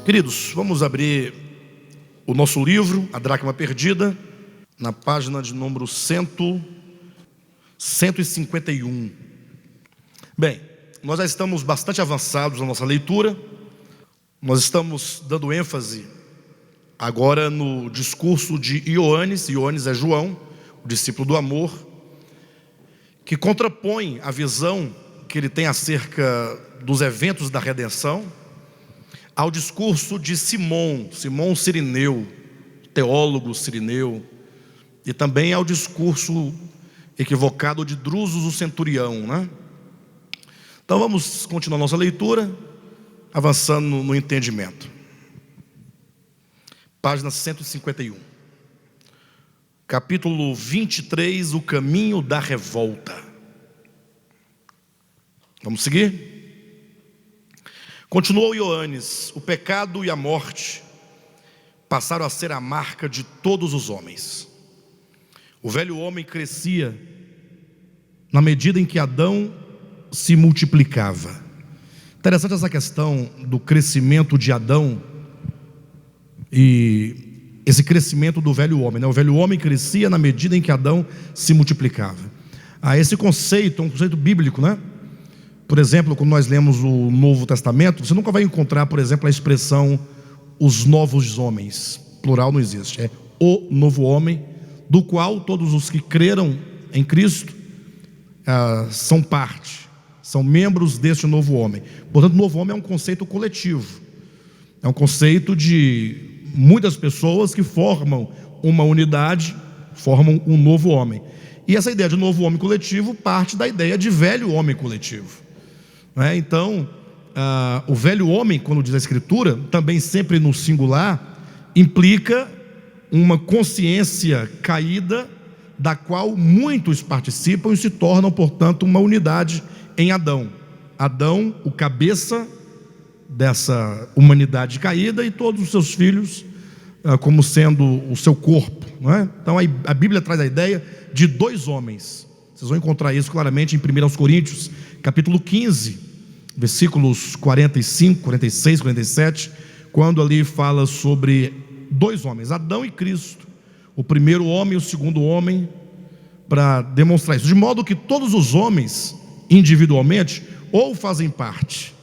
Queridos, vamos abrir o nosso livro, A Dracma Perdida, na página de número 151. Bem, nós já estamos bastante avançados na nossa leitura. Nós estamos dando ênfase agora no discurso de Ioannes. Ioannes é João, o discípulo do amor, que contrapõe a visão que ele tem acerca dos eventos da redenção ao discurso de Simão Cirineu, teólogo cirineu, e também ao discurso equivocado de Drusos, o centurião, né? Então vamos continuar nossa leitura, avançando no entendimento. Página 151. Capítulo 23, o caminho da revolta. Vamos seguir? Continuou Ioannes: o pecado e a morte passaram a ser a marca de todos os homens. O velho homem crescia na medida em que Adão se multiplicava. Interessante essa questão do crescimento de Adão e esse crescimento do velho homem, né? O velho homem crescia na medida em que Adão se multiplicava. Esse conceito é um conceito bíblico, né? Por exemplo, quando nós lemos o Novo Testamento, você nunca vai encontrar, por exemplo, a expressão os novos homens. Plural não existe, é o novo homem, do qual todos os que creram em Cristo são parte, são membros deste novo homem. Portanto, o novo homem é um conceito coletivo, é um conceito de muitas pessoas que formam uma unidade, formam um novo homem. E essa ideia de novo homem coletivo parte da ideia de velho homem coletivo. Então, o velho homem, quando diz a Escritura, também sempre no singular, implica uma consciência caída, da qual muitos participam e se tornam, portanto, uma unidade em Adão. Adão, o cabeça dessa humanidade caída, e todos os seus filhos como sendo o seu corpo, não é? Então a Bíblia traz a ideia de dois homens. Vocês vão encontrar isso claramente em 1 Coríntios, capítulo 15, versículos 45, 46, 47, quando ali fala sobre dois homens, Adão e Cristo, o primeiro homem e o segundo homem, para demonstrar isso, de modo que todos os homens, individualmente, ou fazem parte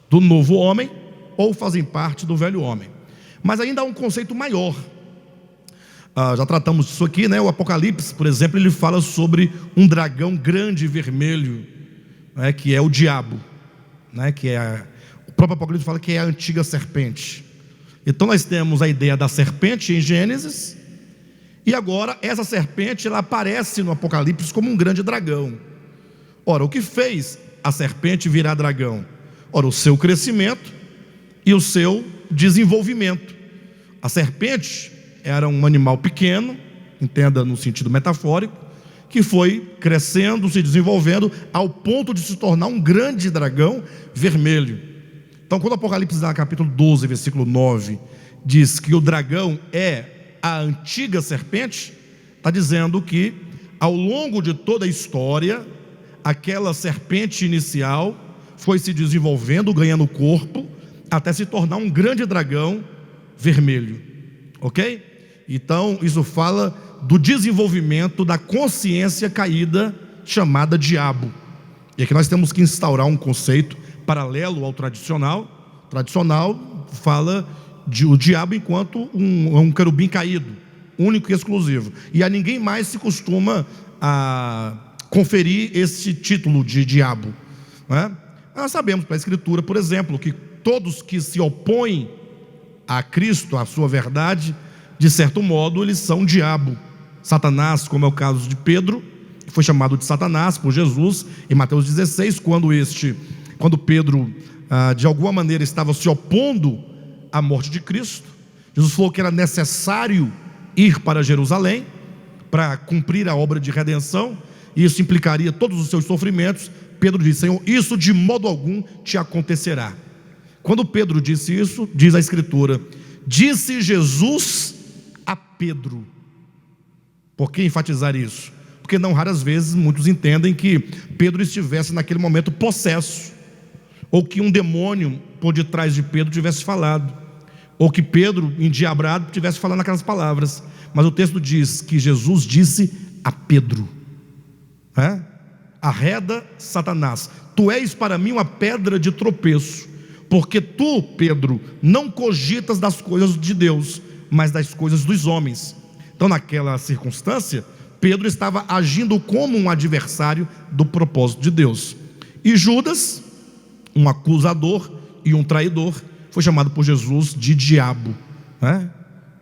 do novo homem, ou fazem parte do velho homem. Mas ainda há um conceito maior. Já tratamos disso aqui, né? O Apocalipse, por exemplo, ele fala sobre um dragão grande e vermelho, né? Que é o diabo, né? O próprio Apocalipse fala que é a antiga serpente. Então nós temos a ideia da serpente em Gênesis, e agora essa serpente ela aparece no Apocalipse como um grande dragão. Ora, o que fez a serpente virar dragão? Ora, o seu crescimento e o seu desenvolvimento. A serpente era um animal pequeno, entenda no sentido metafórico, que foi crescendo, se desenvolvendo, ao ponto de se tornar um grande dragão vermelho. Então, quando o Apocalipse, no capítulo 12, versículo 9, diz que o dragão é a antiga serpente, está dizendo que, ao longo de toda a história, aquela serpente inicial foi se desenvolvendo, ganhando corpo, até se tornar um grande dragão vermelho. Ok? Então, isso fala do desenvolvimento da consciência caída, chamada diabo. E aqui nós temos que instaurar um conceito paralelo ao tradicional. Tradicional fala o diabo enquanto um querubim caído, único e exclusivo. E a ninguém mais se costuma conferir esse título de diabo, não é? Nós sabemos pela Escritura, por exemplo, que todos que se opõem a Cristo, à sua verdade, de certo modo eles são diabo. Satanás, como é o caso de Pedro, que foi chamado de Satanás por Jesus em Mateus 16, quando Pedro de alguma maneira estava se opondo à morte de Cristo. Jesus falou que era necessário ir para Jerusalém para cumprir a obra de redenção, e isso implicaria todos os seus sofrimentos. Pedro disse: Senhor, isso de modo algum te acontecerá. Quando Pedro disse isso, diz a Escritura, disse Jesus a Pedro. Por que enfatizar isso? Porque não raras vezes muitos entendem que Pedro estivesse naquele momento possesso, ou que um demônio por detrás de Pedro tivesse falado. ou que Pedro, endiabrado, estivesse falando aquelas palavras. Mas o texto diz que Jesus disse a Pedro: arreda, Satanás, tu és para mim uma pedra de tropeço, porque tu, Pedro, não cogitas das coisas de Deus, mas das coisas dos homens. Então, naquela circunstância, Pedro estava agindo como um adversário do propósito de Deus. E Judas, um acusador e um traidor, foi chamado por Jesus de diabo,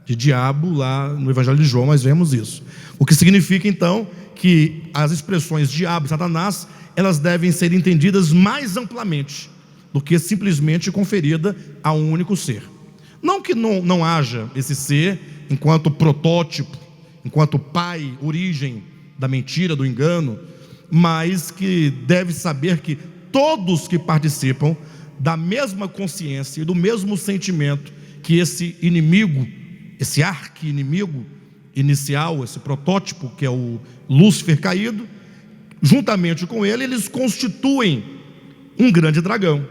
de diabo. Lá no Evangelho de João nós vemos isso. O que significa então que as expressões diabo e Satanás, elas devem ser entendidas mais amplamente do que simplesmente conferida a um único ser. Não que não haja esse ser enquanto protótipo, enquanto pai, origem da mentira, do engano, mas que deve saber que todos que participam da mesma consciência e do mesmo sentimento que esse inimigo, esse arqui-inimigo inicial, esse protótipo que é o Lúcifer caído, juntamente com ele, eles constituem um grande dragão.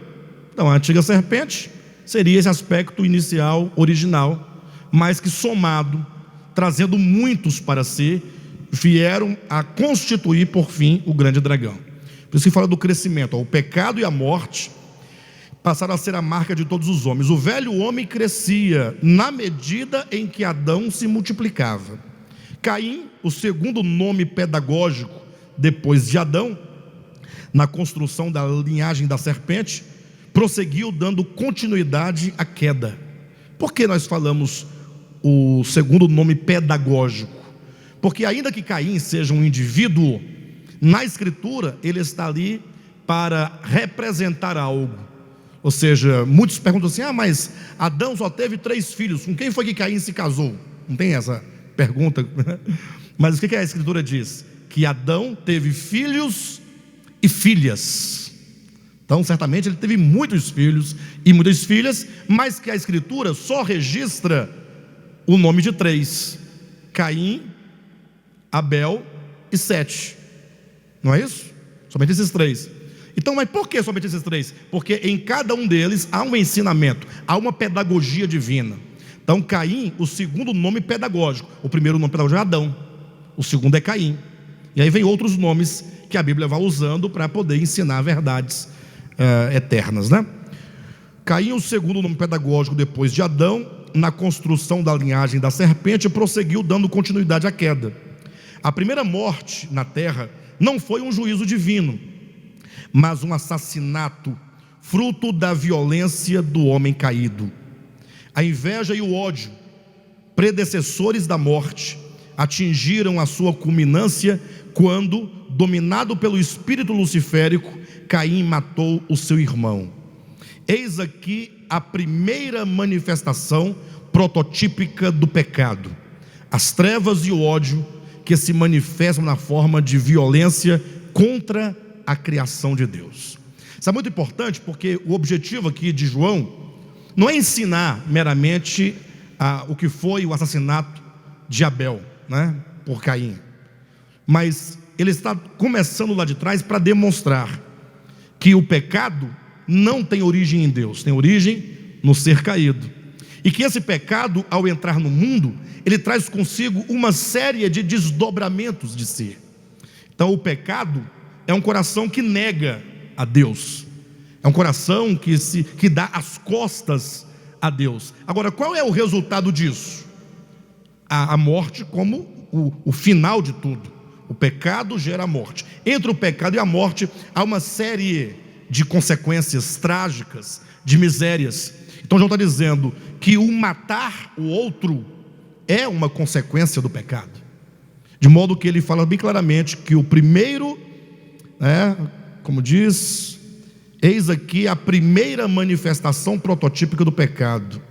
Então a antiga serpente seria esse aspecto inicial, original, mas que somado, trazendo muitos para si, vieram a constituir por fim o grande dragão. Por isso que fala do crescimento. O pecado e a morte passaram a ser a marca de todos os homens. O velho homem crescia na medida em que Adão se multiplicava. Caim, o segundo nome pedagógico depois de Adão, na construção da linhagem da serpente, prosseguiu dando continuidade à queda. Por que nós falamos o segundo nome pedagógico? Porque ainda que Caim seja um indivíduo, na Escritura ele está ali para representar algo. Ou seja, muitos perguntam assim: mas Adão só teve 3 filhos, com quem foi que Caim se casou? Não tem essa pergunta. Mas o que a Escritura diz? Que Adão teve filhos e filhas. Então certamente ele teve muitos filhos e muitas filhas, mas que a Escritura só registra o nome de 3: Caim, Abel e Sete. Não é isso? Somente esses 3. Então, mas por que somente esses 3? Porque em cada um deles há um ensinamento, há uma pedagogia divina. Então Caim, o segundo nome pedagógico. O primeiro nome pedagógico é Adão, o segundo é Caim. E aí vem outros nomes que a Bíblia vai usando para poder ensinar verdades eternas, né? Caim, o segundo nome pedagógico depois de Adão, na construção da linhagem da serpente, prosseguiu dando continuidade à queda. A primeira morte na terra não foi um juízo divino, mas um assassinato, fruto da violência do homem caído. A inveja e o ódio, predecessores da morte, atingiram a sua culminância quando, dominado pelo espírito luciférico, Caim matou o seu irmão. Eis aqui a primeira manifestação prototípica do pecado: as trevas e o ódio que se manifestam na forma de violência contra a criação de Deus. Isso é muito importante, porque o objetivo aqui de João não é ensinar meramente o que foi o assassinato de Abel, por Caim, mas ele está começando lá de trás para demonstrar que o pecado não tem origem em Deus, tem origem no ser caído, e que esse pecado, ao entrar no mundo, ele traz consigo uma série de desdobramentos de si. Então o pecado é um coração que nega a Deus, é um coração que dá as costas a Deus. Agora, qual é o resultado disso? A morte como o final de tudo. O pecado gera a morte. Entre o pecado e a morte há uma série de consequências trágicas, de misérias. Então João está dizendo que o matar o outro é uma consequência do pecado, de modo que ele fala bem claramente que o primeiro, como diz, eis aqui a primeira manifestação prototípica do pecado.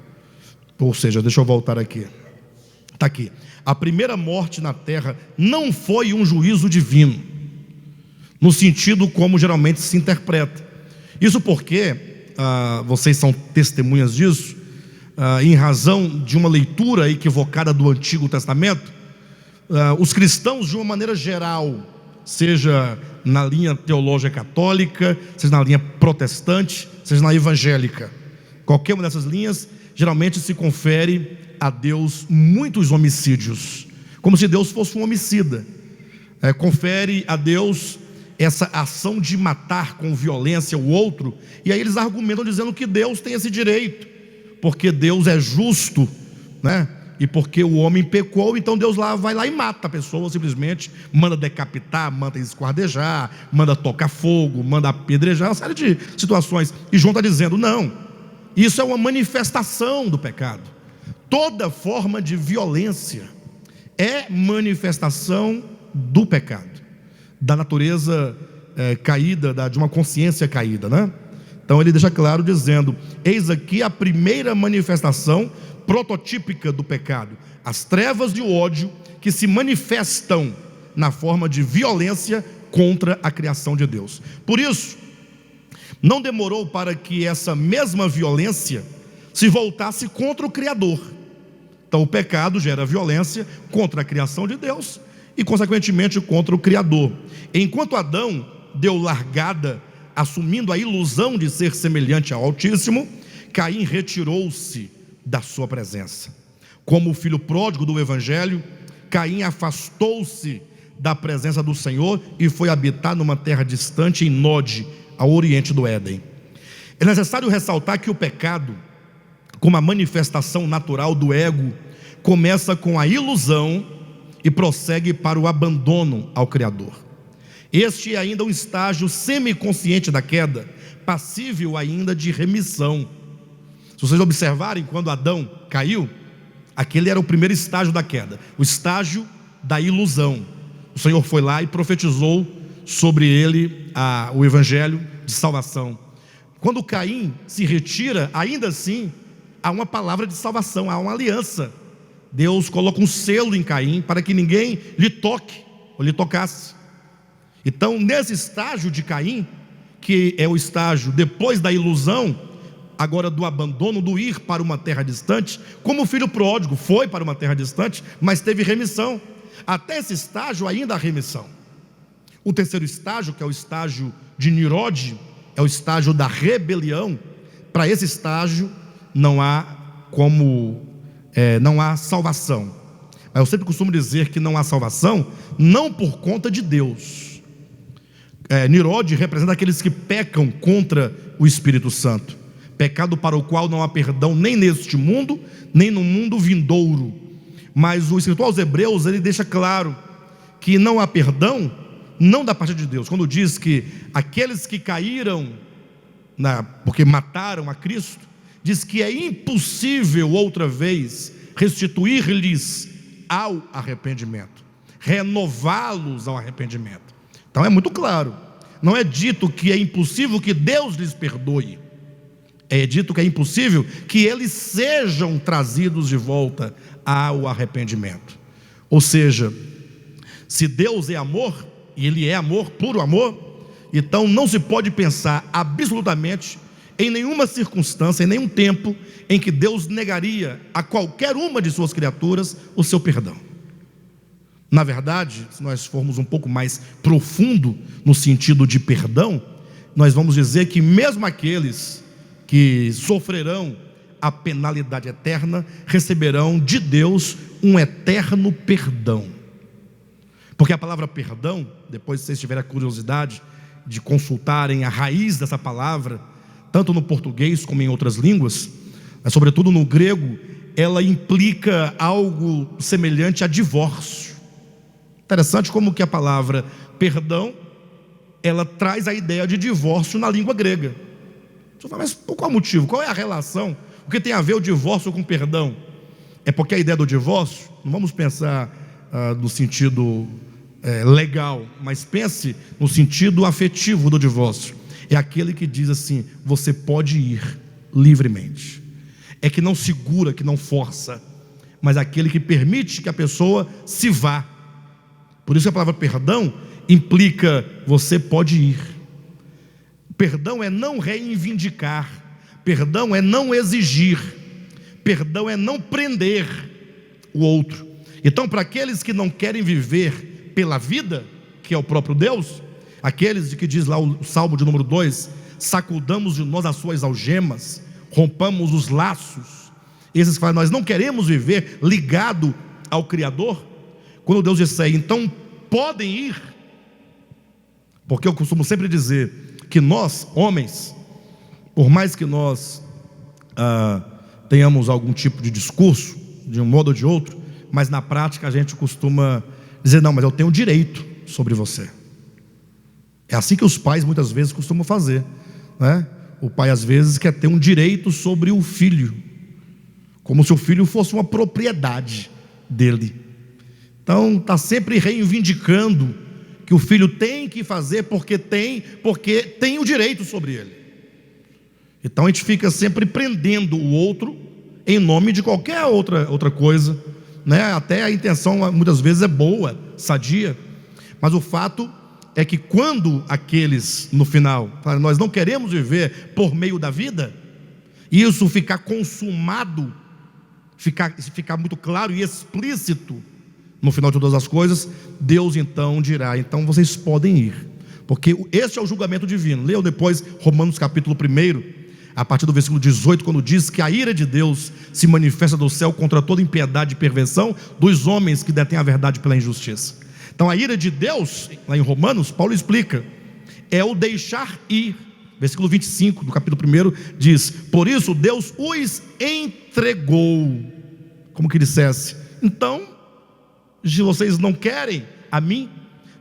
Ou seja, deixa eu voltar aqui, está aqui: a primeira morte na terra não foi um juízo divino, no sentido como geralmente se interpreta. Isso porque, vocês são testemunhas disso, em razão de uma leitura equivocada do Antigo Testamento, os cristãos de uma maneira geral, seja na linha teológica católica, seja na linha protestante, seja na evangélica, qualquer uma dessas linhas, geralmente se confere a Deus muitos homicídios, como se Deus fosse um homicida. Confere a Deus essa ação de matar com violência o outro, e aí eles argumentam dizendo que Deus tem esse direito, porque Deus é justo, né? E porque o homem pecou, então Deus vai lá e mata a pessoa, simplesmente manda decapitar, manda esquartejar, manda tocar fogo, manda apedrejar, uma série de situações. E João está dizendo, não, isso é uma manifestação do pecado. Toda forma de violência é manifestação do pecado, da natureza caída, de uma consciência caída, né? Então ele deixa claro dizendo, eis aqui a primeira manifestação prototípica do pecado, as trevas de ódio que se manifestam na forma de violência contra a criação de Deus. Por isso, não demorou para que essa mesma violência se voltasse contra o Criador. Então o pecado gera violência contra a criação de Deus e consequentemente contra o Criador. Enquanto Adão deu largada, assumindo a ilusão de ser semelhante ao Altíssimo, Caim retirou-se da sua presença. Como o filho pródigo do Evangelho, Caim afastou-se da presença do Senhor e foi habitar numa terra distante em Nod, ao oriente do Éden. É necessário ressaltar que o pecado, como a manifestação natural do ego, começa com a ilusão e prossegue para o abandono ao Criador. Este é ainda um estágio semiconsciente da queda, passível ainda de remissão. Se vocês observarem, quando Adão caiu, aquele era o primeiro estágio da queda, o estágio da ilusão. O Senhor foi lá e profetizou sobre ele o evangelho de salvação. Quando Caim se retira, ainda assim há uma palavra de salvação, há uma aliança. Deus coloca um selo em Caim para que ninguém lhe toque ou lhe tocasse. Então, nesse estágio de Caim, que é o estágio depois da ilusão, agora do abandono, do ir para uma terra distante, como o filho pródigo foi para uma terra distante, mas teve remissão. Até esse estágio ainda há remissão. O terceiro estágio, que é o estágio de Nirod, é o estágio da rebelião. Para esse estágio não há salvação. Mas eu sempre costumo dizer que não há salvação, não por conta de Deus. Nirod representa aqueles que pecam contra o Espírito Santo, pecado para o qual não há perdão nem neste mundo, nem no mundo vindouro. Mas o escritor aos Hebreus, ele deixa claro que não há perdão, não da parte de Deus, quando diz que aqueles que caíram porque mataram a Cristo, diz que é impossível outra vez restituir-lhes ao arrependimento, renová-los ao arrependimento. Então é muito claro, não é dito que é impossível que Deus lhes perdoe, é dito que é impossível que eles sejam trazidos de volta ao arrependimento. Ou seja, se Deus é amor, e Ele é amor, puro amor, então não se pode pensar absolutamente em nenhuma circunstância, em nenhum tempo, em que Deus negaria a qualquer uma de suas criaturas o seu perdão. Na verdade, se nós formos um pouco mais profundo no sentido de perdão, nós vamos dizer que mesmo aqueles que sofrerão a penalidade eterna, receberão de Deus um eterno perdão. Porque a palavra perdão, depois se vocês tiverem a curiosidade de consultarem a raiz dessa palavra, tanto no português como em outras línguas, mas sobretudo no grego, ela implica algo semelhante a divórcio. Interessante como que a palavra perdão, ela traz a ideia de divórcio na língua grega. Você fala, mas por qual motivo? Qual é a relação? O que tem a ver o divórcio com perdão? É porque a ideia do divórcio, não vamos pensar no sentido legal, mas pense no sentido afetivo do divórcio. É aquele que diz assim, você pode ir livremente. É que não segura, que não força, mas aquele que permite que a pessoa se vá. Por isso a palavra perdão implica, você pode ir. Perdão é não reivindicar, perdão é não exigir, perdão é não prender o outro. Então, para aqueles que não querem viver pela vida, que é o próprio Deus, aqueles de que diz lá o Salmo de número 2, sacudamos de nós as suas algemas, rompamos os laços, Esses que falam, nós não queremos viver ligado ao Criador. Quando Deus disser, então podem ir, porque eu costumo sempre dizer que nós, homens, por mais que nós tenhamos algum tipo de discurso, de um modo ou de outro, mas na prática a gente costuma dizer, não, mas eu tenho direito sobre você. É assim que os pais muitas vezes costumam fazer, né? O pai às vezes quer ter um direito sobre o filho, como se o filho fosse uma propriedade dele. Então está sempre reivindicando que o filho tem que fazer porque tem o direito sobre ele. Então a gente fica sempre prendendo o outro em nome de qualquer outra coisa, né? Até a intenção muitas vezes é boa, sadia, mas o fato é que quando aqueles no final falam, nós não queremos viver por meio da vida, e isso ficar consumado, ficar muito claro e explícito no final de todas as coisas, Deus então dirá, então vocês podem ir, porque este é o julgamento divino. Leiam depois Romanos capítulo 1, a partir do versículo 18, quando diz que a ira de Deus se manifesta do céu contra toda impiedade e perversão dos homens que detêm a verdade pela injustiça. Então a ira de Deus, lá em Romanos, Paulo explica, é o deixar ir. Versículo 25 do capítulo 1 diz, por isso Deus os entregou, como que dissesse, então, se vocês não querem a mim,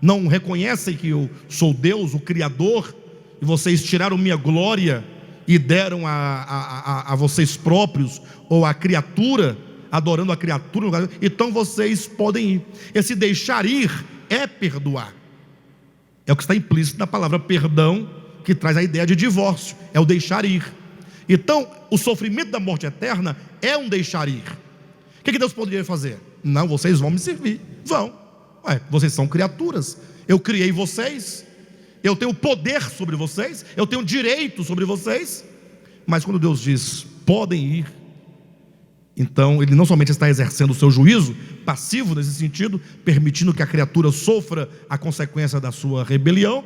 não reconhecem que eu sou Deus, o Criador, e vocês tiraram minha glória e deram a vocês próprios, ou a criatura, adorando a criatura, então vocês podem ir. Esse deixar ir é perdoar, é o que está implícito na palavra perdão, que traz a ideia de divórcio, é o deixar ir. Então o sofrimento da morte eterna é um deixar ir. O que Deus poderia fazer? Não, vocês vão me servir, vão, vocês são criaturas, eu criei vocês, eu tenho poder sobre vocês, eu tenho direito sobre vocês. Mas quando Deus diz, podem ir, então Ele não somente está exercendo o seu juízo passivo nesse sentido, permitindo que a criatura sofra a consequência da sua rebelião,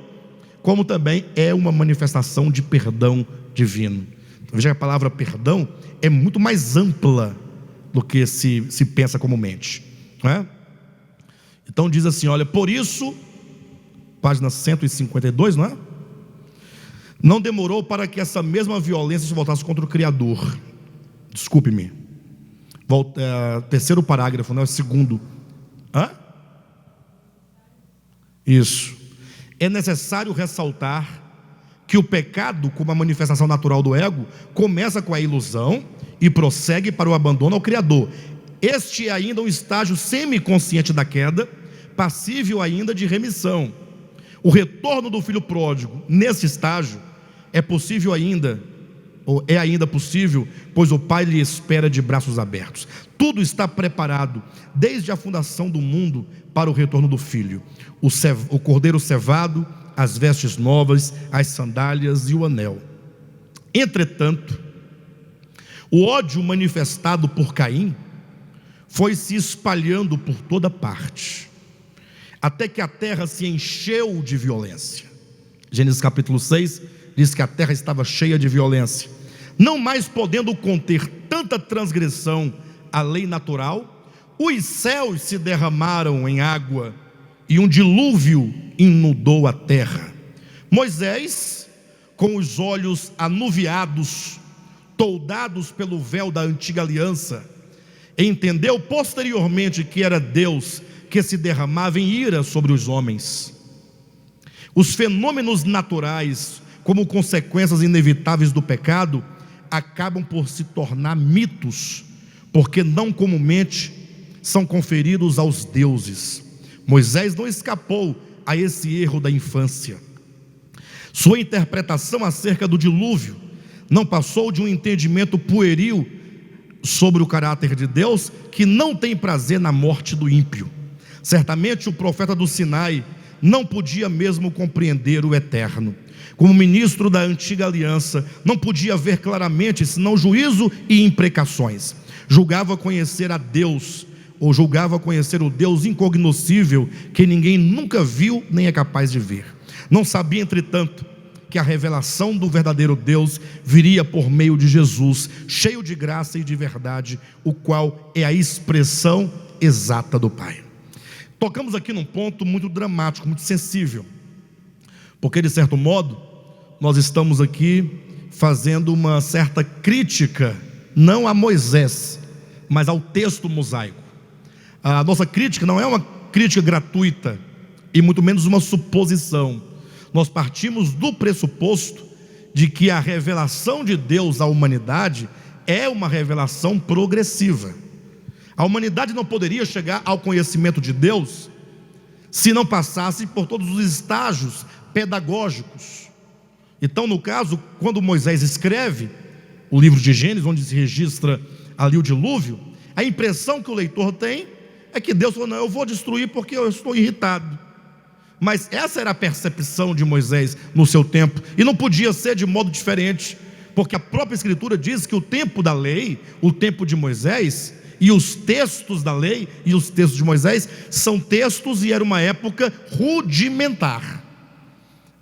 como também é uma manifestação de perdão divino. Então, veja que a palavra perdão é muito mais ampla do que se pensa comumente, não é? Então diz assim, olha, por isso, página 152, não é? Não demorou para que essa mesma violência se voltasse contra o Criador. Desculpe-me. Terceiro parágrafo, não é o segundo. Isso. É necessário ressaltar que o pecado, como a manifestação natural do ego, começa com a ilusão e prossegue para o abandono ao Criador. Este é ainda um estágio semiconsciente da queda, passível ainda de remissão. O retorno do filho pródigo, nesse estágio, é ainda possível, pois o Pai lhe espera de braços abertos. Tudo está preparado, desde a fundação do mundo, para o retorno do filho. O cordeiro cevado, as vestes novas, as sandálias e o anel. Entretanto, o ódio manifestado por Caim foi se espalhando por toda parte, até que a terra se encheu de violência. Gênesis capítulo 6 diz que a terra estava cheia de violência, não mais podendo conter tanta transgressão à lei natural. Os céus se derramaram em água e um dilúvio inundou a terra. Moisés, com os olhos anuviados, toldados pelo véu da antiga aliança, entendeu posteriormente que era Deus que se derramava em ira sobre os homens. Os fenômenos naturais, como consequências inevitáveis do pecado, acabam por se tornar mitos, porque não comumente são conferidos aos deuses. Moisés não escapou a esse erro da infância. Sua interpretação acerca do dilúvio não passou de um entendimento pueril sobre o caráter de Deus, que não tem prazer na morte do ímpio. Certamente o profeta do Sinai não podia mesmo compreender o eterno. Como ministro da antiga aliança, não podia ver claramente senão juízo e imprecações. Julgava conhecer a Deus, ou julgava conhecer o Deus incognoscível, que ninguém nunca viu nem é capaz de ver. Não sabia, entretanto, que a revelação do verdadeiro Deus viria por meio de Jesus, cheio de graça e de verdade, o qual é a expressão exata do Pai. Tocamos aqui num ponto muito dramático, muito sensível, porque de certo modo nós estamos aqui fazendo uma certa crítica, não a Moisés, mas ao texto mosaico. A nossa crítica não é uma crítica gratuita, e muito menos uma suposição. Nós partimos do pressuposto de que a revelação de Deus à humanidade é uma revelação progressiva. A humanidade não poderia chegar ao conhecimento de Deus se não passasse por todos os estágios pedagógicos. Então, no caso, quando Moisés escreve o livro de Gênesis, onde se registra ali o dilúvio, a impressão que o leitor tem é que Deus falou: não, eu vou destruir porque eu estou irritado. Mas essa era a percepção de Moisés no seu tempo, e não podia ser de modo diferente, porque a própria Escritura diz que o tempo da lei, o tempo de Moisés, e os textos da lei e os textos de Moisés são textos, e era uma época rudimentar,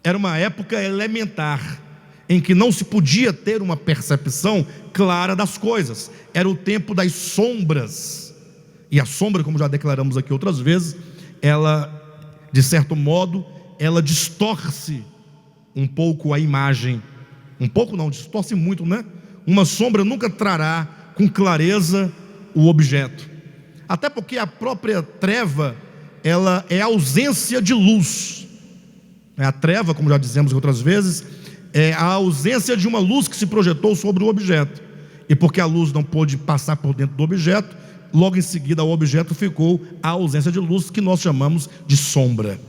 era uma época elementar, em que não se podia ter uma percepção clara das coisas. Era o tempo das sombras, e a sombra, como já declaramos aqui outras vezes, ela, de certo modo, ela distorce um pouco a imagem. Um pouco não, distorce muito, né? Uma sombra nunca trará com clareza o objeto, até porque a própria treva, ela é a ausência de luz. A treva, como já dizemos outras vezes, é a ausência de uma luz que se projetou sobre o objeto, e porque a luz não pôde passar por dentro do objeto, logo em seguida ao objeto ficou a ausência de luz, que nós chamamos de sombra.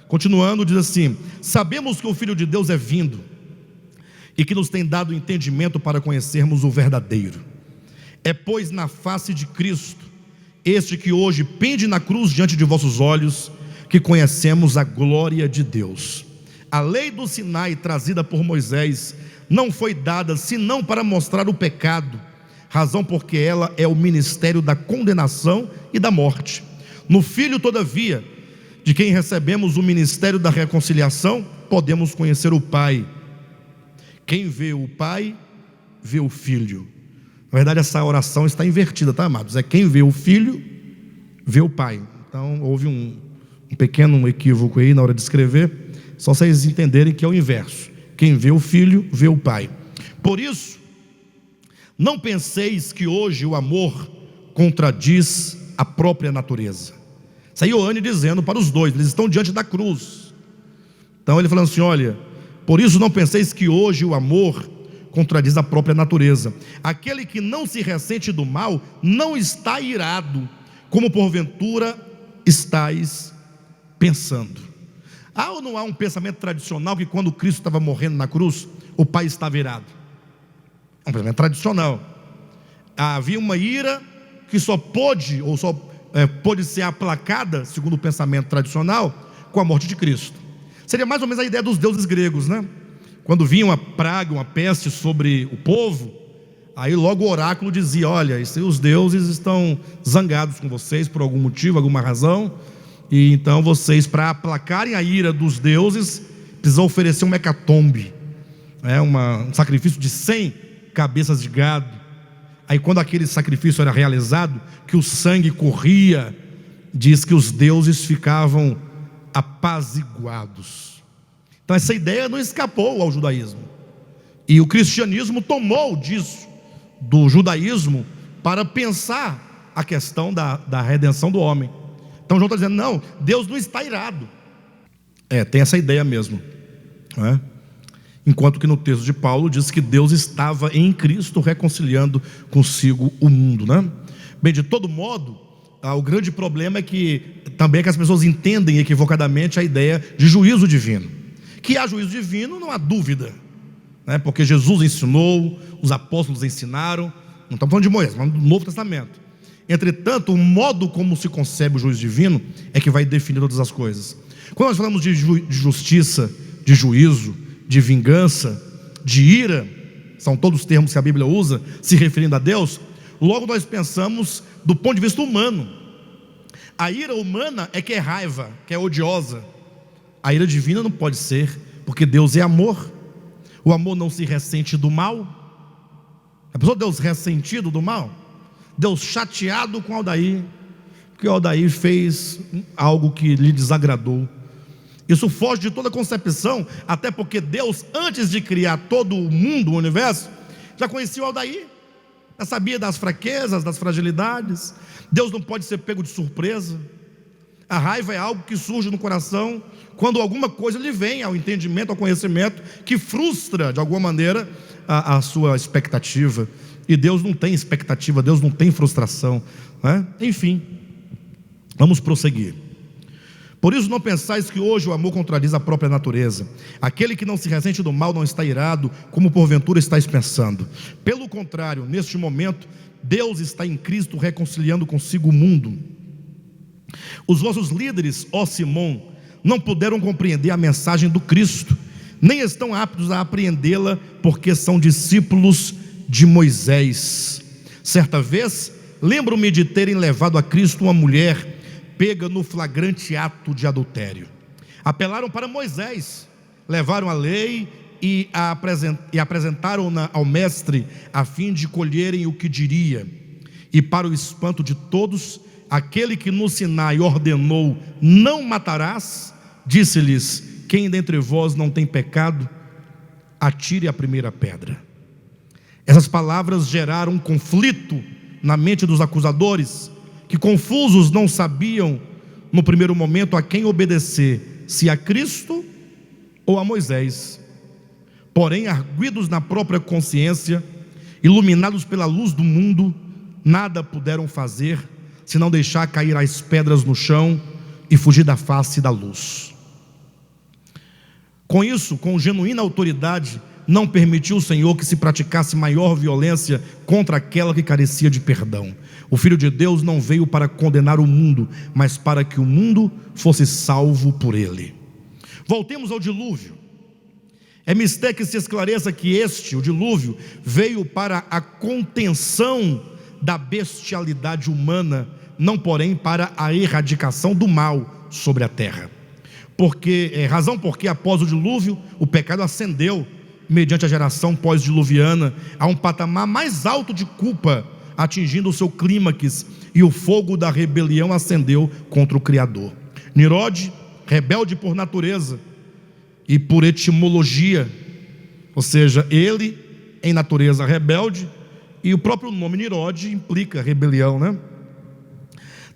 Continuando, diz assim: sabemos que o Filho de Deus é vindo, e que nos tem dado entendimento para conhecermos o verdadeiro. É pois na face de Cristo, este que hoje pende na cruz diante de vossos olhos, que conhecemos a glória de Deus. A lei do Sinai, trazida por Moisés, não foi dada senão para mostrar o pecado, razão porque ela é o ministério da condenação e da morte. No Filho, todavia, de quem recebemos o ministério da reconciliação, podemos conhecer o Pai. Quem vê o Pai, vê o Filho. Na verdade, essa oração está invertida, tá, amados? É quem vê o Filho, vê o Pai. Então, houve um pequeno equívoco aí na hora de escrever, só vocês entenderem que é o inverso. Quem vê o Filho, vê o Pai. Por isso, não penseis que hoje o amor contradiz a própria natureza. Isso aí Ioane dizendo para os dois, eles estão diante da cruz. Então ele falando assim: olha, por isso não penseis que hoje o amor contradiz a própria natureza. Aquele que não se ressente do mal não está irado, como porventura estáis pensando. Há ou não há um pensamento tradicional que quando Cristo estava morrendo na cruz, o Pai estava irado? É um pensamento tradicional. Havia uma ira que só pôde ser aplacada, segundo o pensamento tradicional, com a morte de Cristo. Seria mais ou menos a ideia dos deuses gregos, né? Quando vinha uma praga, uma peste sobre o povo, aí logo o oráculo dizia: olha, os deuses estão zangados com vocês por algum motivo, alguma razão, e então vocês, para aplacarem a ira dos deuses, precisam oferecer um hecatombe, um sacrifício de 100 cabeças de gado. Aí quando aquele sacrifício era realizado, que o sangue corria, diz que os deuses ficavam apaziguados. Então essa ideia não escapou ao judaísmo, e o cristianismo tomou disso, do judaísmo, para pensar a questão da redenção do homem. Então João está dizendo: não, Deus não está irado. Tem essa ideia mesmo, enquanto que no texto de Paulo diz que Deus estava em Cristo reconciliando consigo o mundo, Bem, de todo modo, o grande problema é que também que as pessoas entendem equivocadamente a ideia de juízo divino. Que há juízo divino, não há dúvida, porque Jesus ensinou, os apóstolos ensinaram. Não estamos falando de Moisés, estamos falando do Novo Testamento. Entretanto, o modo como se concebe o juízo divino é que vai definir todas as coisas. Quando nós falamos de justiça, de juízo, de vingança, de ira, são todos os termos que a Bíblia usa se referindo a Deus, logo nós pensamos do ponto de vista humano. A ira humana é que é raiva, que é odiosa. A ira divina não pode ser Porque Deus é amor. O amor não se ressente do mal. A pessoa, Deus ressentido do mal, Deus chateado com Aldair, porque Aldair fez algo que lhe desagradou. Isso foge de toda concepção, até porque Deus, antes de criar todo o mundo, o universo, já conhecia o Aldair, já sabia das fraquezas, das fragilidades. Deus não pode ser pego de surpresa. A raiva é algo que surge no coração quando alguma coisa lhe vem ao entendimento, ao conhecimento, que frustra de alguma maneira a sua expectativa. E Deus não tem expectativa, Deus não tem frustração, né? Enfim, vamos prosseguir. Por isso não pensais que hoje o amor contradiz a própria natureza. Aquele que não se ressente do mal não está irado, como porventura estáis pensando. Pelo contrário, neste momento, Deus está em Cristo reconciliando consigo o mundo. Os vossos líderes, ó Simão, não puderam compreender a mensagem do Cristo, nem estão aptos a apreendê-la, porque são discípulos de Moisés. Certa vez, lembro-me de terem levado a Cristo uma mulher pega no flagrante ato de adultério. Apelaram para Moisés, levaram a lei e apresentaram-na ao mestre, a fim de colherem o que diria. E para o espanto de todos, aquele que no Sinai ordenou: não matarás, disse-lhes: quem dentre vós não tem pecado, atire a primeira pedra. Essas palavras geraram um conflito na mente dos acusadores, que confusos não sabiam no primeiro momento a quem obedecer, se a Cristo ou a Moisés. Porém, arguidos na própria consciência, iluminados pela luz do mundo, nada puderam fazer senão deixar cair as pedras no chão e fugir da face da luz. Com isso, com genuína autoridade, não permitiu o Senhor que se praticasse maior violência contra aquela que carecia de perdão. O Filho de Deus não veio para condenar o mundo, mas para que o mundo fosse salvo por ele. Voltemos ao dilúvio. É mister que se esclareça que o dilúvio, veio para a contenção da bestialidade humana, não porém para a erradicação do mal sobre a terra. Razão porque após o dilúvio, o pecado ascendeu, mediante a geração pós-diluviana, a um patamar mais alto de culpa, atingindo o seu clímax, e o fogo da rebelião acendeu contra o Criador. Nirode, rebelde por natureza e por etimologia, ou seja, ele em natureza rebelde, e o próprio nome Nirode implica rebelião, né?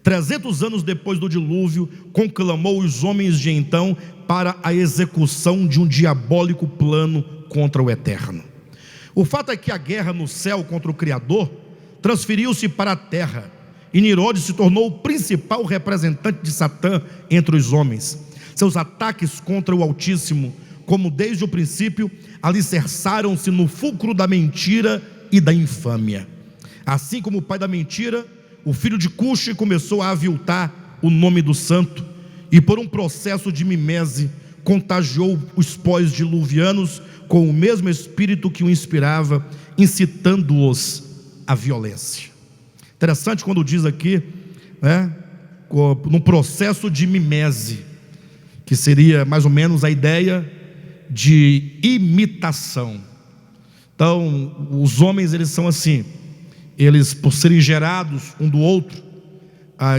300 anos depois do dilúvio, conclamou os homens de então para a execução de um diabólico plano contra o eterno. O fato é que a guerra no céu contra o Criador transferiu-se para a terra, e Nirode se tornou o principal representante de Satã entre os homens. Seus ataques contra o Altíssimo, como desde o princípio, alicerçaram-se no fulcro da mentira e da infâmia. Assim como o pai da mentira, o filho de Cuxi começou a aviltar o nome do santo, e por um processo de mimese, contagiou os pós-diluvianos com o mesmo espírito que o inspirava, incitando-os à violência. Interessante quando diz aqui, né, num processo de mimese, que seria mais ou menos a ideia de imitação. Então, os homens, eles são assim, eles, por serem gerados um do outro,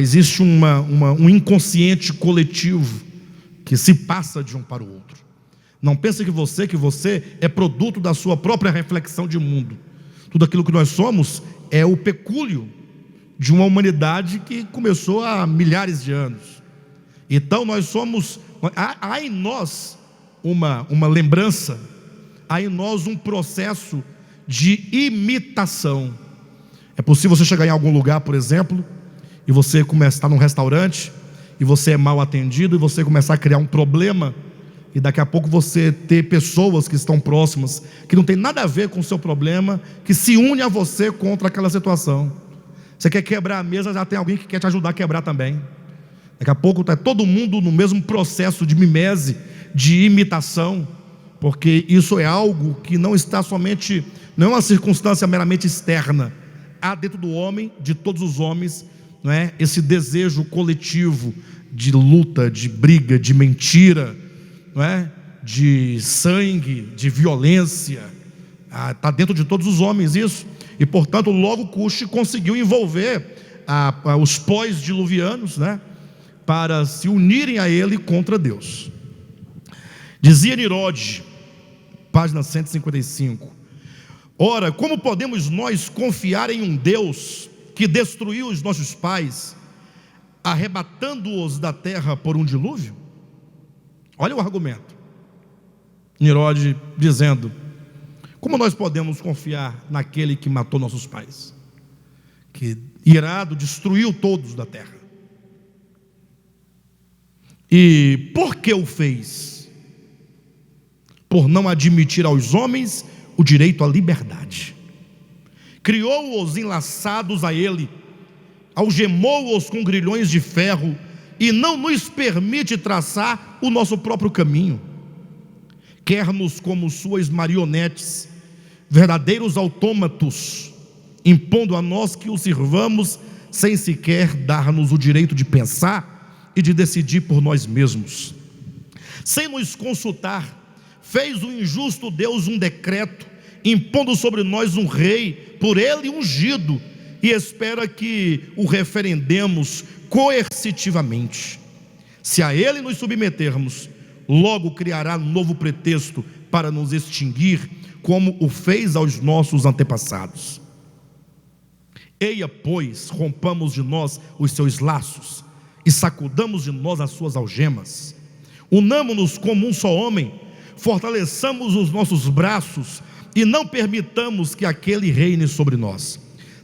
existe um inconsciente coletivo que se passa de um para o outro. Não pense que você é produto da sua própria reflexão de mundo. Tudo aquilo que nós somos é o pecúlio de uma humanidade que começou há milhares de anos. Então nós somos, há em nós uma lembrança, há em nós um processo de imitação. É possível você chegar em algum lugar, por exemplo, e você começar a estar num restaurante, e você é mal atendido, e você começar a criar um problema, e daqui a pouco você ter pessoas que estão próximas, que não tem nada a ver com o seu problema, que se une a você contra aquela situação. Você quer quebrar a mesa, já tem alguém que quer te ajudar a quebrar também. Daqui a pouco está todo mundo no mesmo processo de mimese, de imitação, porque isso é algo que não está somente, não é uma circunstância meramente externa. Há dentro do homem, de todos os homens, não é, esse desejo coletivo de luta, de briga, de mentira, não é? de sangue, de violência. Está dentro de todos os homens isso. E portanto logo Cush conseguiu envolver os pós-diluvianos, né, para se unirem a ele contra Deus. Dizia Nirode, página 155: ora, como podemos nós confiar em um Deus que destruiu os nossos pais, arrebatando-os da terra por um dilúvio? Olha o argumento. Nirode dizendo: como nós podemos confiar naquele que matou nossos pais, que irado destruiu todos da terra? E por que o fez? Por não admitir aos homens o direito à liberdade. Criou-os enlaçados a ele, algemou-os com grilhões de ferro, e não nos permite traçar o nosso próprio caminho. Quer-nos como suas marionetes, verdadeiros autômatos, impondo a nós que o sirvamos, sem sequer dar-nos o direito de pensar e de decidir por nós mesmos. Sem nos consultar, fez o injusto Deus um decreto, impondo sobre nós um rei, por ele ungido, e espera que o referendemos coercitivamente. Se a ele nos submetermos, logo criará novo pretexto para nos extinguir, como o fez aos nossos antepassados. Eia, pois, rompamos de nós os seus laços, e sacudamos de nós as suas algemas. Unamo-nos como um só homem, fortaleçamos os nossos braços, e não permitamos que aquele reine sobre nós.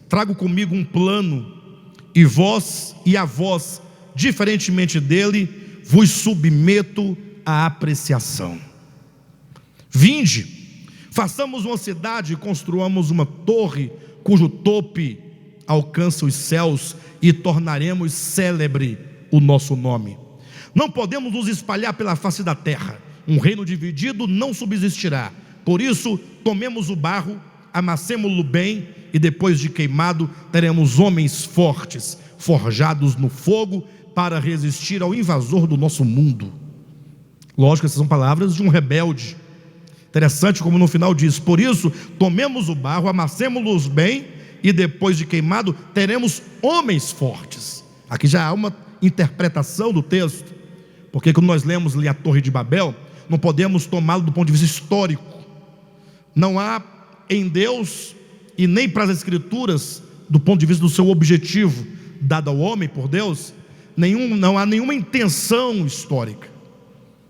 Trago comigo um plano, e a vós, diferentemente dele, vos submeto à apreciação. Vinde, façamos uma cidade e construamos uma torre, cujo tope alcança os céus, e tornaremos célebre o nosso nome. Não podemos nos espalhar pela face da terra, um reino dividido não subsistirá. Por isso, tomemos o barro, amassemo-lo bem, e depois de queimado, teremos homens fortes, forjados no fogo, para resistir ao invasor do nosso mundo. Lógico, essas são palavras de um rebelde. Interessante como no final diz: por isso, tomemos o barro, amassemo-los bem, e depois de queimado, teremos homens fortes. Aqui já há uma interpretação do texto, porque quando nós lemos ali a Torre de Babel, não podemos tomá-lo do ponto de vista histórico. Não há em Deus, e nem para as Escrituras, do ponto de vista do seu objetivo dado ao homem por Deus, não há nenhuma intenção histórica.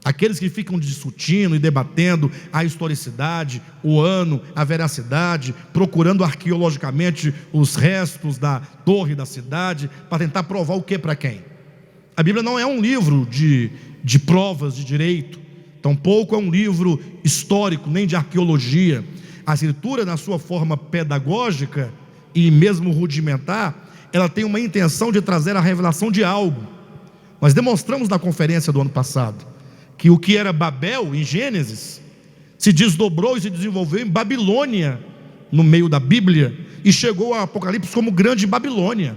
Aqueles que ficam discutindo e debatendo a historicidade, o ano, a veracidade, procurando arqueologicamente os restos da torre da cidade, para tentar provar o que para quem? A Bíblia não é um livro de provas de direito, tampouco é um livro histórico, nem de arqueologia. A Escritura, na sua forma pedagógica e mesmo rudimentar, ela tem uma intenção de trazer a revelação de algo. Nós demonstramos na conferência do ano passado que o que era Babel, em Gênesis, se desdobrou e se desenvolveu em Babilônia, no meio da Bíblia, e chegou ao Apocalipse como grande Babilônia.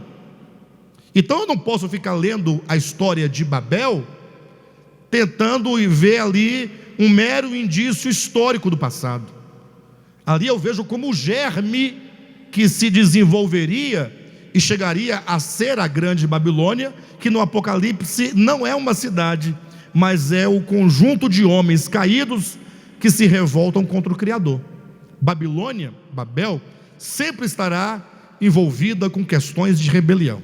Então eu não posso ficar lendo a história de Babel, tentando ver ali um mero indício histórico do passado. Ali eu vejo como o germe que se desenvolveria e chegaria a ser a grande Babilônia, que no Apocalipse não é uma cidade, mas é o conjunto de homens caídos que se revoltam contra o Criador. Babilônia, Babel, sempre estará envolvida com questões de rebelião,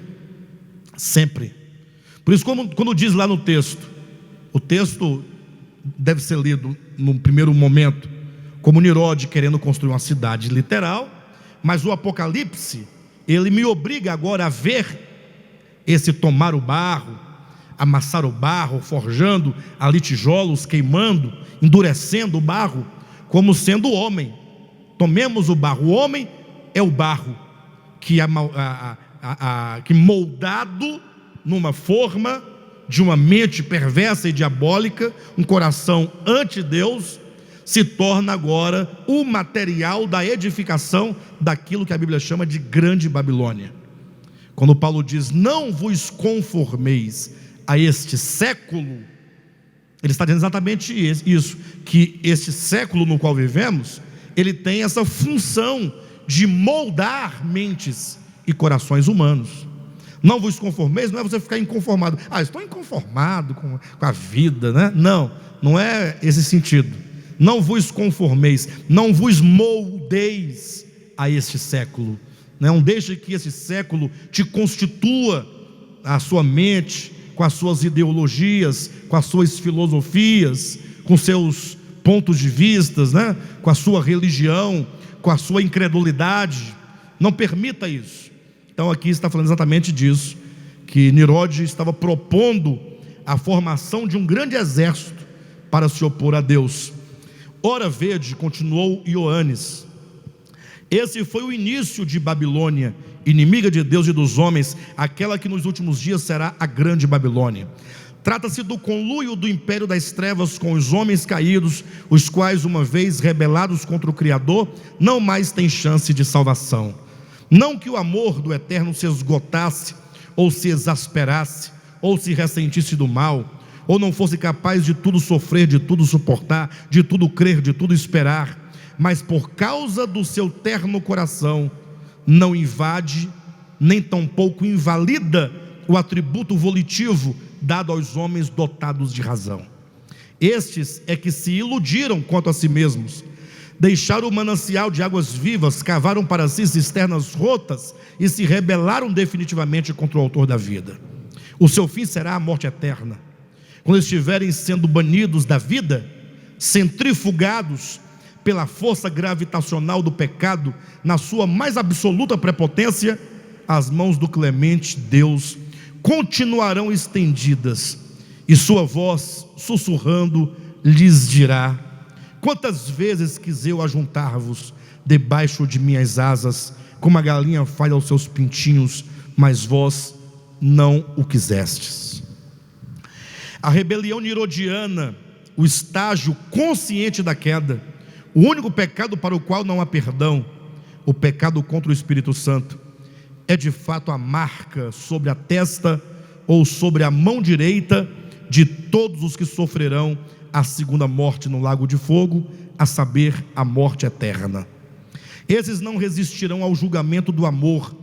sempre. Por isso, quando diz lá no texto, o texto deve ser lido no primeiro momento como Nirode querendo construir uma cidade literal, mas o Apocalipse, ele me obriga agora a ver esse tomar o barro, amassar o barro, forjando ali tijolos, queimando, endurecendo o barro, como sendo o homem. Tomemos o barro. O homem é o barro que moldado numa forma de uma mente perversa e diabólica, um coração anti-Deus, se torna agora o material da edificação daquilo que a Bíblia chama de grande Babilônia. Quando Paulo diz: não vos conformeis a este século, Ele está dizendo exatamente isso, que esse século no qual vivemos, ele tem essa função de moldar mentes e corações humanos. Não vos conformeis, não é você ficar inconformado. Estou inconformado com a vida, né? Não é esse sentido. Não vos conformeis, não vos moldeis a este século. Não deixe que esse século te constitua a sua mente, com as suas ideologias, com as suas filosofias, com seus pontos de vista, né? Com a sua religião, com a sua incredulidade. Não permita isso. Então aqui está falando exatamente disso, que Nirode estava propondo a formação de um grande exército para se opor a Deus. Ora vede, continuou Ioannes, esse foi o início de Babilônia, inimiga de Deus e dos homens, aquela que nos últimos dias será a grande Babilônia. Trata-se do conluio do império das trevas com os homens caídos, os quais, uma vez rebelados contra o Criador, não mais têm chance de salvação. Não que o amor do Eterno se esgotasse, ou se exasperasse, ou se ressentisse do mal, ou não fosse capaz de tudo sofrer, de tudo suportar, de tudo crer, de tudo esperar, mas por causa do seu terno coração, não invade, nem tampouco invalida o atributo volitivo dado aos homens dotados de razão. Estes é que se iludiram quanto a si mesmos, deixaram o manancial de águas vivas, cavaram para si cisternas rotas e se rebelaram definitivamente contra o autor da vida. O seu fim será a morte eterna. Quando estiverem sendo banidos da vida, centrifugados pela força gravitacional do pecado, na sua mais absoluta prepotência, as mãos do clemente Deus continuarão estendidas, e sua voz sussurrando lhes dirá: quantas vezes quis eu ajuntar-vos debaixo de minhas asas, como a galinha faz aos seus pintinhos, mas vós não o quisestes. A rebelião nirodiana, o estágio consciente da queda, o único pecado para o qual não há perdão, o pecado contra o Espírito Santo, é de fato a marca sobre a testa ou sobre a mão direita de todos os que sofrerão a segunda morte no lago de fogo, a saber, a morte eterna. Esses não resistirão ao julgamento do amor,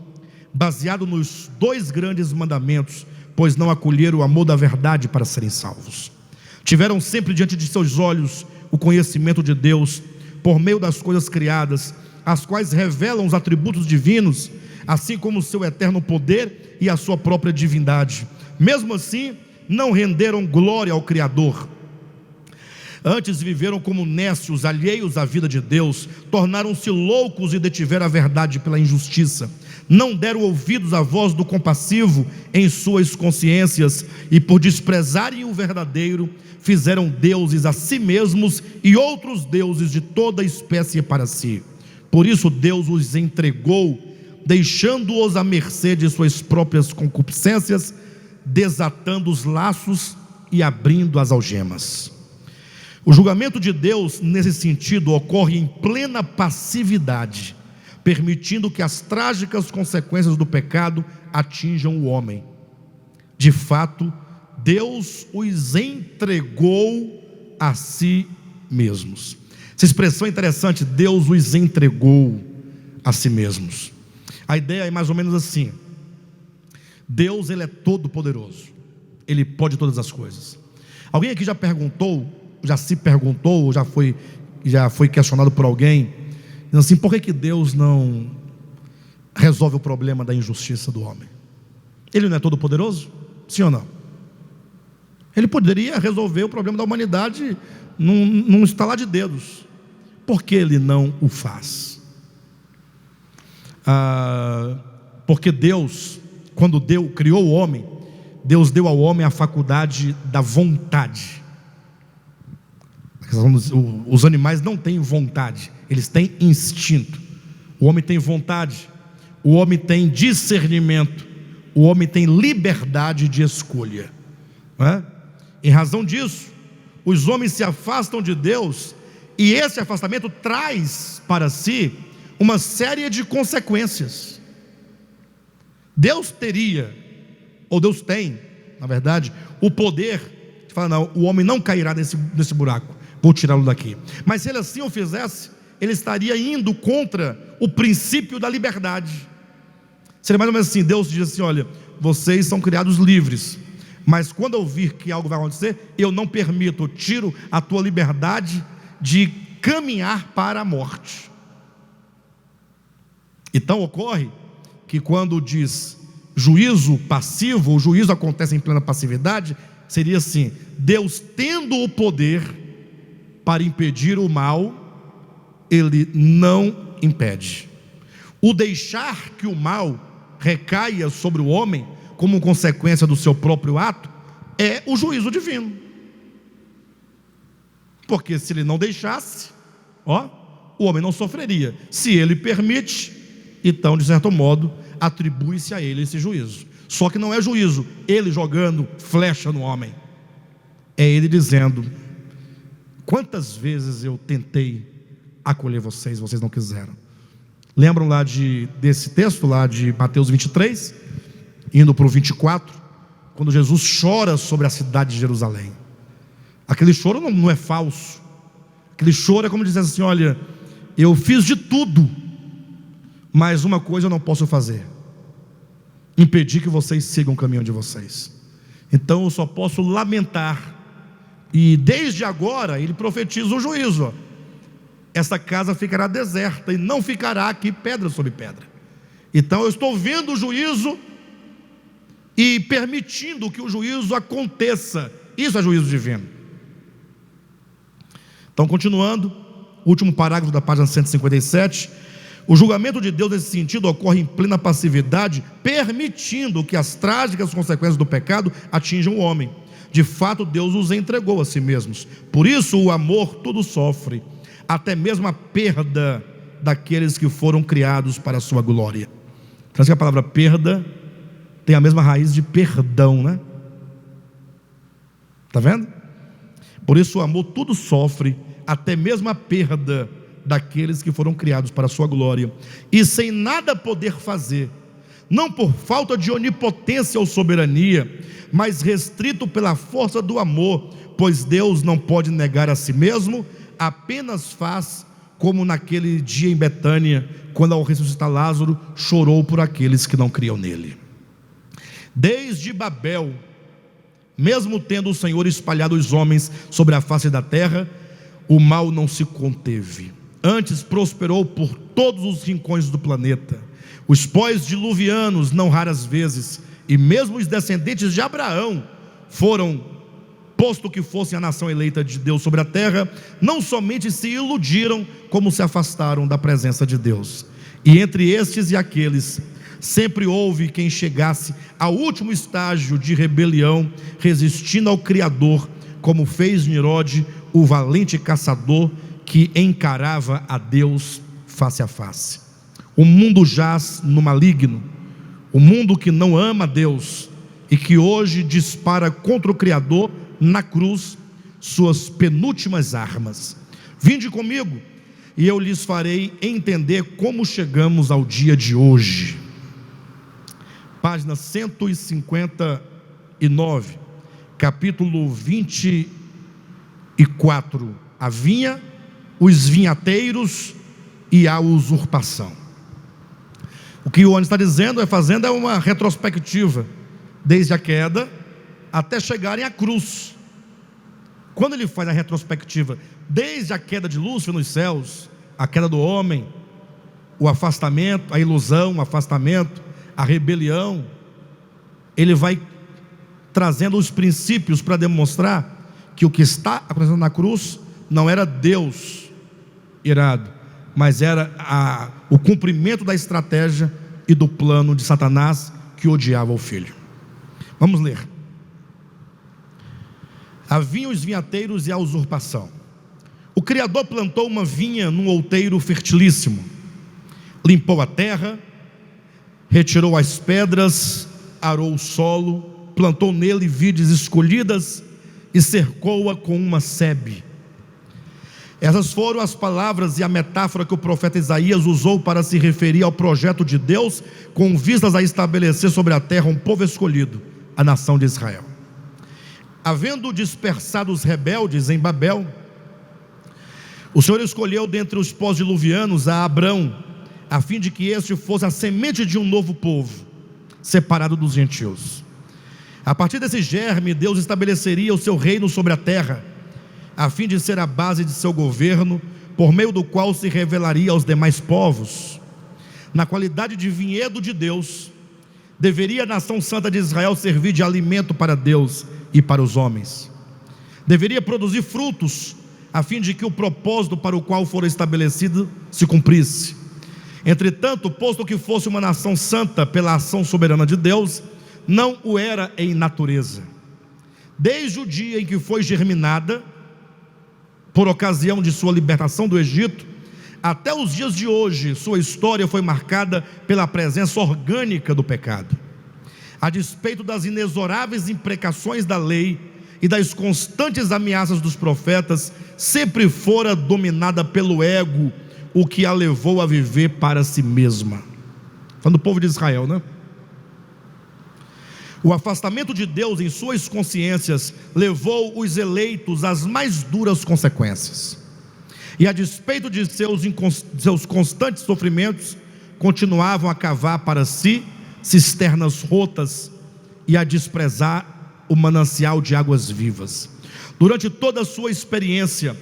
baseado nos 2 grandes mandamentos, pois não acolheram o amor da verdade para serem salvos. Tiveram sempre diante de seus olhos o conhecimento de Deus, por meio das coisas criadas, as quais revelam os atributos divinos, assim como o seu eterno poder e a sua própria divindade. Mesmo assim, não renderam glória ao Criador. Antes viveram como nécios, alheios à vida de Deus, tornaram-se loucos e detiveram a verdade pela injustiça. Não deram ouvidos à voz do compassivo em suas consciências, e por desprezarem o verdadeiro, fizeram deuses a si mesmos e outros deuses de toda espécie para si. Por isso Deus os entregou, deixando-os à mercê de suas próprias concupiscências, desatando os laços e abrindo as algemas. O julgamento de Deus, nesse sentido, ocorre em plena passividade, permitindo que as trágicas consequências do pecado atinjam o homem. De fato, Deus os entregou a si mesmos. Essa expressão é interessante, Deus os entregou a si mesmos. A ideia é mais ou menos assim: Deus, Ele é todo poderoso, Ele pode todas as coisas. Alguém aqui já se perguntou, ou já foi questionado por alguém, dizendo assim: por que Deus não resolve o problema da injustiça do homem? Ele não é todo poderoso? Sim ou não? Ele poderia resolver o problema da humanidade num estalar de dedos. Por que Ele não o faz? Porque Deus, quando criou o homem, Deus deu ao homem a faculdade da vontade. Os animais não têm vontade, eles têm instinto. O homem tem vontade, o homem tem discernimento, o homem tem liberdade de escolha, não é? Em razão disso, os homens se afastam de Deus, e esse afastamento traz para si uma série de consequências. Deus tem, na verdade, o poder fala, não, o homem não cairá nesse buraco, vou tirá-lo daqui. Mas se ele assim o fizesse, ele estaria indo contra o princípio da liberdade. Seria mais ou menos assim, Deus diz assim, olha, vocês são criados livres, mas quando eu vir que algo vai acontecer, eu não permito, eu tiro a tua liberdade de caminhar para a morte. Então ocorre que quando diz juízo passivo, o juízo acontece em plena passividade, seria assim, Deus tendo o poder para impedir o mal, Ele não impede. O deixar que o mal recaia sobre o homem, como consequência do seu próprio ato, é o juízo divino. Porque se ele não deixasse, o homem não sofreria. Se ele permite, então de certo modo atribui-se a ele esse juízo. Só que não é juízo ele jogando flecha no homem, é ele dizendo, quantas vezes eu tentei acolher vocês, vocês não quiseram. Lembram lá desse texto lá de Mateus 23, indo para o 24, quando Jesus chora sobre a cidade de Jerusalém. Aquele choro não é falso. Aquele choro é como dizer assim, olha, eu fiz de tudo, mas uma coisa eu não posso fazer, impedir que vocês sigam o caminho de vocês. Então eu só posso lamentar. E desde agora ele profetiza o juízo, essa casa ficará deserta e não ficará aqui pedra sobre pedra. Então eu estou vendo o juízo e permitindo que o juízo aconteça. Isso é juízo divino. Então, continuando, último parágrafo da página 157, o julgamento de Deus nesse sentido ocorre em plena passividade, permitindo que as trágicas consequências do pecado atinjam o homem. De fato, Deus os entregou a si mesmos. Por isso o amor tudo sofre, até mesmo a perda daqueles que foram criados para a sua glória. Sabe que a palavra perda tem a mesma raiz de perdão, né? Está vendo? Por isso o amor tudo sofre, até mesmo a perda daqueles que foram criados para a sua glória, e sem nada poder fazer, não por falta de onipotência ou soberania, mas restrito pela força do amor, pois Deus não pode negar a si mesmo, apenas faz como naquele dia em Betânia, quando ao ressuscitar Lázaro, chorou por aqueles que não criam nele. Desde Babel, mesmo tendo o Senhor espalhado os homens sobre a face da terra, o mal não se conteve, antes prosperou por todos os rincões do planeta. Os pós-diluvianos, não raras vezes, e mesmo os descendentes de Abraão, foram, posto que fossem a nação eleita de Deus sobre a terra, não somente se iludiram, como se afastaram da presença de Deus. E entre estes e aqueles, sempre houve quem chegasse ao último estágio de rebelião, resistindo ao Criador, como fez Nimrod, o valente caçador que encarava a Deus face a face. O mundo jaz no maligno, o mundo que não ama a Deus e que hoje dispara contra o Criador na cruz suas penúltimas armas. Vinde comigo e eu lhes farei entender como chegamos ao dia de hoje. Página 159, capítulo 24, a vinha, os vinhateiros e a usurpação. O que o João está dizendo, fazendo uma retrospectiva, desde a queda até chegarem à cruz. Quando ele faz a retrospectiva, desde a queda de Lúcifer nos céus, a queda do homem, o afastamento, a ilusão, o afastamento, a rebelião, ele vai trazendo os princípios para demonstrar que o que está acontecendo na cruz não era Deus irado, mas era o cumprimento da estratégia e do plano de Satanás, que odiava o Filho. Vamos ler. A vinha, os vinhateiros e a usurpação. O Criador plantou uma vinha num outeiro fertilíssimo, limpou a terra, retirou as pedras, arou o solo, plantou nele vides escolhidas e cercou-a com uma sebe. Essas foram as palavras e a metáfora que o profeta Isaías usou para se referir ao projeto de Deus, com vistas a estabelecer sobre a terra um povo escolhido, a nação de Israel. Havendo dispersado os rebeldes em Babel, o Senhor escolheu dentre os pós-diluvianos a Abrão, a fim de que este fosse a semente de um novo povo, separado dos gentios. A partir desse germe, Deus estabeleceria o seu reino sobre a terra, a fim de ser a base de seu governo, por meio do qual se revelaria aos demais povos. Na qualidade de vinhedo de Deus, deveria a nação santa de Israel servir de alimento para Deus e para os homens. Deveria produzir frutos, a fim de que o propósito para o qual fora estabelecido se cumprisse. Entretanto, posto que fosse uma nação santa pela ação soberana de Deus, não o era em natureza. Desde o dia em que foi germinada, por ocasião de sua libertação do Egito, até os dias de hoje, sua história foi marcada pela presença orgânica do pecado. A despeito das inexoráveis imprecações da lei e das constantes ameaças dos profetas, sempre fora dominada pelo ego, o que a levou a viver para si mesma. Falando do povo de Israel, né? O afastamento de Deus em suas consciências levou os eleitos às mais duras consequências. E a despeito de seus constantes sofrimentos, continuavam a cavar para si cisternas rotas e a desprezar o manancial de águas vivas. Durante toda a sua experiência,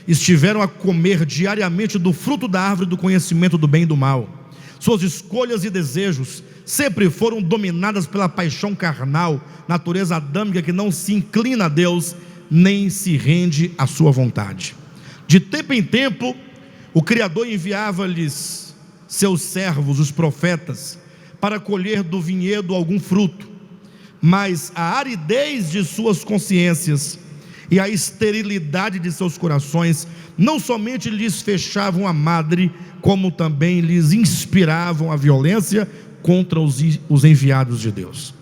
estiveram a comer diariamente do fruto da árvore do conhecimento do bem e do mal. Suas escolhas e desejos sempre foram dominadas pela paixão carnal, natureza adâmica que não se inclina a Deus, nem se rende à sua vontade. De tempo em tempo, o Criador enviava-lhes seus servos, os profetas, para colher do vinhedo algum fruto, mas a aridez de suas consciências e a esterilidade de seus corações não somente lhes fechavam a madre, como também lhes inspiravam a violência contra os enviados de Deus.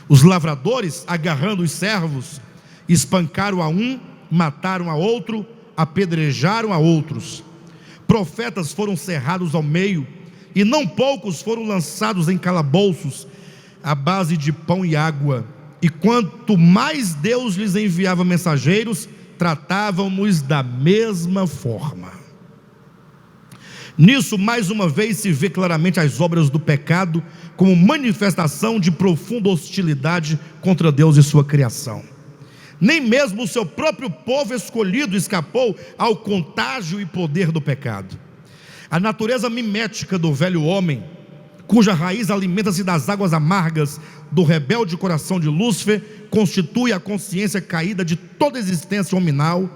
Os lavradores, agarrando os servos, espancaram a um, mataram a outro, apedrejaram a outros. Profetas foram cerrados ao meio, e não poucos foram lançados em calabouços à base de pão e água. E quanto mais Deus lhes enviava mensageiros, tratavam-nos da mesma forma. Nisso, mais uma vez, se vê claramente as obras do pecado como manifestação de profunda hostilidade contra Deus e sua criação. Nem mesmo o seu próprio povo escolhido escapou ao contágio e poder do pecado. A natureza mimética do velho homem, cuja raiz alimenta-se das águas amargas do rebelde coração de Lúcifer, constitui a consciência caída de toda existência hominal,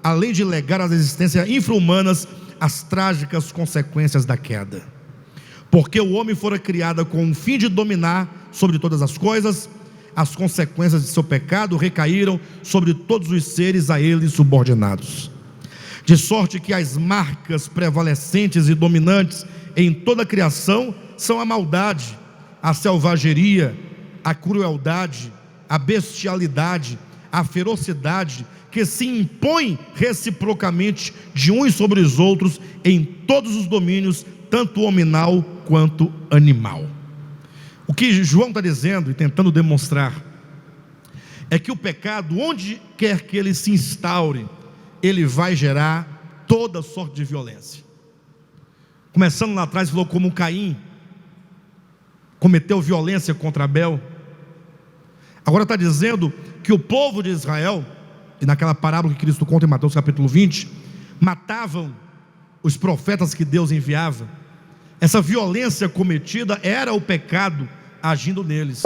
além de legar às existências infra-humanas as trágicas consequências da queda. Porque o homem fora criado com o fim de dominar sobre todas as coisas, as consequências de seu pecado recaíram sobre todos os seres a ele subordinados. De sorte que as marcas prevalecentes e dominantes em toda a criação são a maldade, a selvageria, a crueldade, a bestialidade, a ferocidade, que se impõem reciprocamente de uns sobre os outros em todos os domínios, tanto hominal quanto animal. O que João está dizendo e tentando demonstrar é que o pecado, onde quer que ele se instaure, ele vai gerar toda sorte de violência. Começando lá atrás, falou como Caim cometeu violência contra Abel. Agora está dizendo que o povo de Israel, e naquela parábola que Cristo conta em Mateus capítulo 20, matavam os profetas que Deus enviava. Essa violência cometida era o pecado agindo neles.